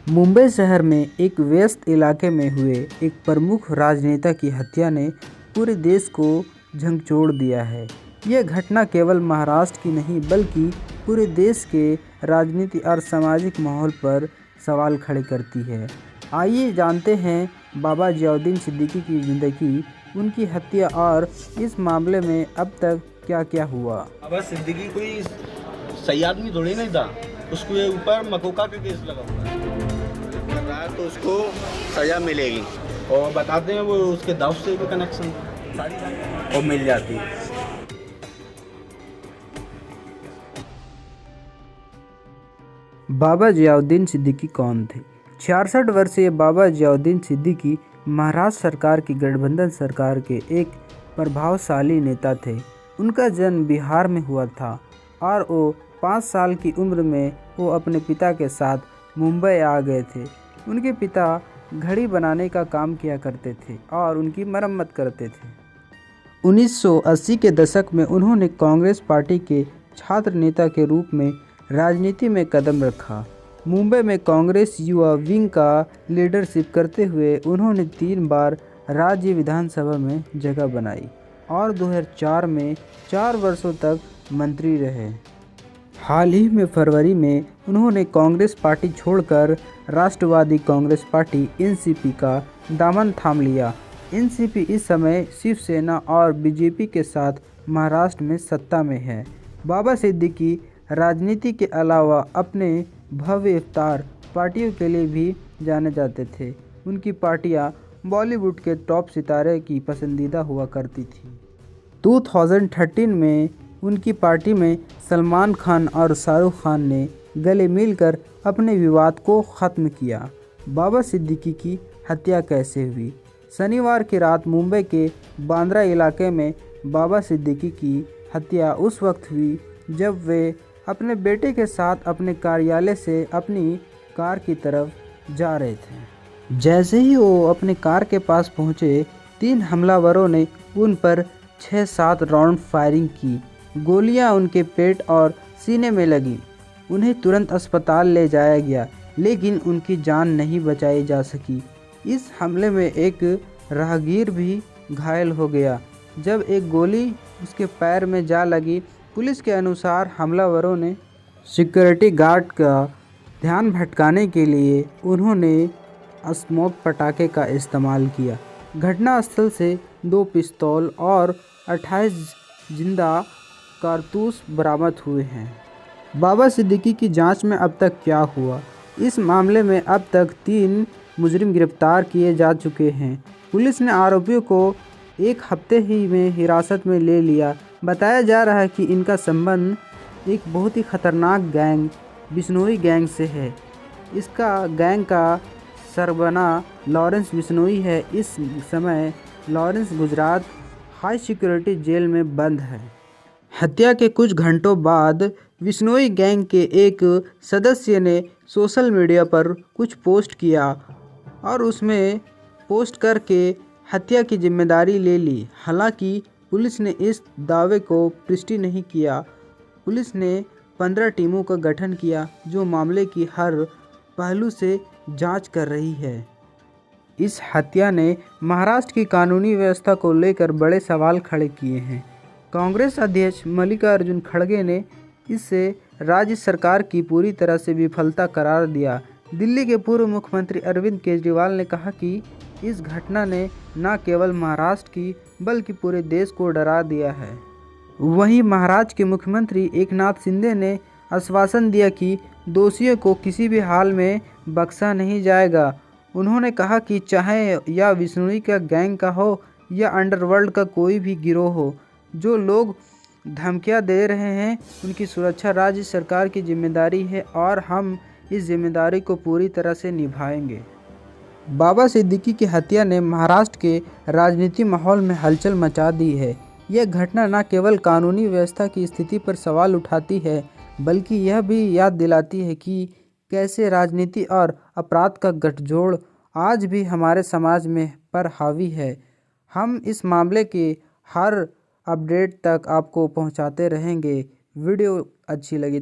मुंबई शहर में एक व्यस्त इलाके में हुए एक प्रमुख राजनेता की हत्या ने पूरे देश को झकझोर दिया है। यह घटना केवल महाराष्ट्र की नहीं बल्कि पूरे देश के राजनीति और सामाजिक माहौल पर सवाल खड़े करती है। आइए जानते हैं बाबा जियाउद्दीन सिद्दीकी की ज़िंदगी, उनकी हत्या और इस मामले में अब तक क्या-क्या हुआ। बाबा सिद्दीकी कोई सही आदमी थोड़ी नहीं था, उसके ऊपर मकोका का केस लगा हुआ है। कर रहा है तो उसको सज़ा मिलेगी और बताते हैं वो उसके दाऊद से भी कनेक्शन और मिल जाती है। बाबा जियाउद्दीन सिद्दीकी कौन थे? 66 वर्षीय बाबा जियाउद्दीन सिद्दीकी महाराष्ट्र सरकार की गठबंधन सरकार के एक प्रभावशाली नेता थे। उनका जन्म बिहार में हुआ था और वो 5 साल की उम्र में वो अपने पिता के साथ मुंबई आ गए थे। उनके पिता घड़ी बनाने का काम किया करते थे और उनकी मरम्मत करते थे। 1980 के दशक में उन्होंने कांग्रेस पार्टी के छात्र नेता के रूप में राजनीति में कदम रखा। मुंबई में कांग्रेस युवा विंग का लीडरशिप करते हुए उन्होंने 3 बार राज्य विधानसभा में जगह बनाई और 2004 में 4 वर्षों तक मंत्री रहे। हाल ही में फरवरी में उन्होंने कांग्रेस पार्टी छोड़कर राष्ट्रवादी कांग्रेस पार्टी (एनसीपी) का दामन थाम लिया। एनसीपी इस समय शिवसेना और बीजेपी के साथ महाराष्ट्र में सत्ता में है। बाबा सिद्दीकी राजनीति के अलावा अपने भव्य इफ्तार पार्टियों के लिए भी जाने जाते थे। उनकी पार्टियां बॉलीवुड के टॉप सितारे की पसंदीदा हुआ करती थी। 2013 में उनकी पार्टी में सलमान खान और शाहरुख खान ने गले मिलकर अपने विवाद को ख़त्म किया। बाबा सिद्दीकी की हत्या कैसे हुई? शनिवार की रात मुंबई के बांद्रा इलाके में बाबा सिद्दीकी की हत्या उस वक्त हुई जब वे अपने बेटे के साथ अपने कार्यालय से अपनी कार की तरफ जा रहे थे। जैसे ही वो अपने कार के पास पहुंचे, 3 हमलावरों ने उन पर 6-7 राउंड फायरिंग की। गोलियां उनके पेट और सीने में लगी। उन्हें तुरंत अस्पताल ले जाया गया, लेकिन उनकी जान नहीं बचाई जा सकी। इस हमले में एक राहगीर भी घायल हो गया जब एक गोली उसके पैर में जा लगी। पुलिस के अनुसार हमलावरों ने सिक्योरिटी गार्ड का ध्यान भटकाने के लिए उन्होंने स्मोक पटाखे का इस्तेमाल किया। घटनास्थल से 2 पिस्तौल और 28 जिंदा कारतूस बरामद हुए हैं। बाबा सिद्दीकी की जांच में अब तक क्या हुआ? इस मामले में अब तक 3 मुजरिम गिरफ्तार किए जा चुके हैं। पुलिस ने आरोपियों को 1 हफ्ते ही में हिरासत में ले लिया। बताया जा रहा है कि इनका संबंध एक बहुत ही खतरनाक गैंग बिश्नोई गैंग से है। इसका गैंग का सरगना लॉरेंस बिश्नोई है। इस समय Lawrence Gujarat high security jail में बंद है। हत्या के कुछ घंटों बाद बिश्नोई गैंग के एक सदस्य ने सोशल मीडिया पर कुछ पोस्ट किया और उसमें पोस्ट करके हत्या की जिम्मेदारी ले ली। हालांकि पुलिस ने इस दावे को पुष्टि नहीं किया। पुलिस ने 15 टीमों का गठन किया जो मामले की हर पहलू से जांच कर रही है। इस हत्या ने महाराष्ट्र की कानूनी व्यवस्था को लेकर बड़े सवाल खड़े किए हैं। कांग्रेस अध्यक्ष मल्लिकार्जुन खड़गे ने इसे राज्य सरकार की पूरी तरह से विफलता करार दिया। दिल्ली के पूर्व मुख्यमंत्री अरविंद केजरीवाल ने कहा कि इस घटना ने न केवल महाराष्ट्र की बल्कि पूरे देश को डरा दिया है। वहीं महाराष्ट्र के मुख्यमंत्री एकनाथ शिंदे ने आश्वासन दिया कि दोषियों को किसी भी हाल में बख्शा नहीं जाएगा। उन्होंने कहा कि चाहे यह बिश्नोई का गैंग का हो या अंडरवर्ल्ड का कोई भी गिरोह हो, जो लोग धमकियां दे रहे हैं उनकी सुरक्षा राज्य सरकार की जिम्मेदारी है और हम इस जिम्मेदारी को पूरी तरह से निभाएंगे। बाबा सिद्दीकी की हत्या ने महाराष्ट्र के राजनीतिक माहौल में हलचल मचा दी है। यह घटना न केवल कानूनी व्यवस्था की स्थिति पर सवाल उठाती है बल्कि यह भी याद दिलाती है कि कैसे राजनीति और अपराध का गठजोड़ आज भी हमारे समाज में पर हावी है। हम इस मामले के हर अपडेट तक आपको पहुंचाते रहेंगे। वीडियो अच्छी लगी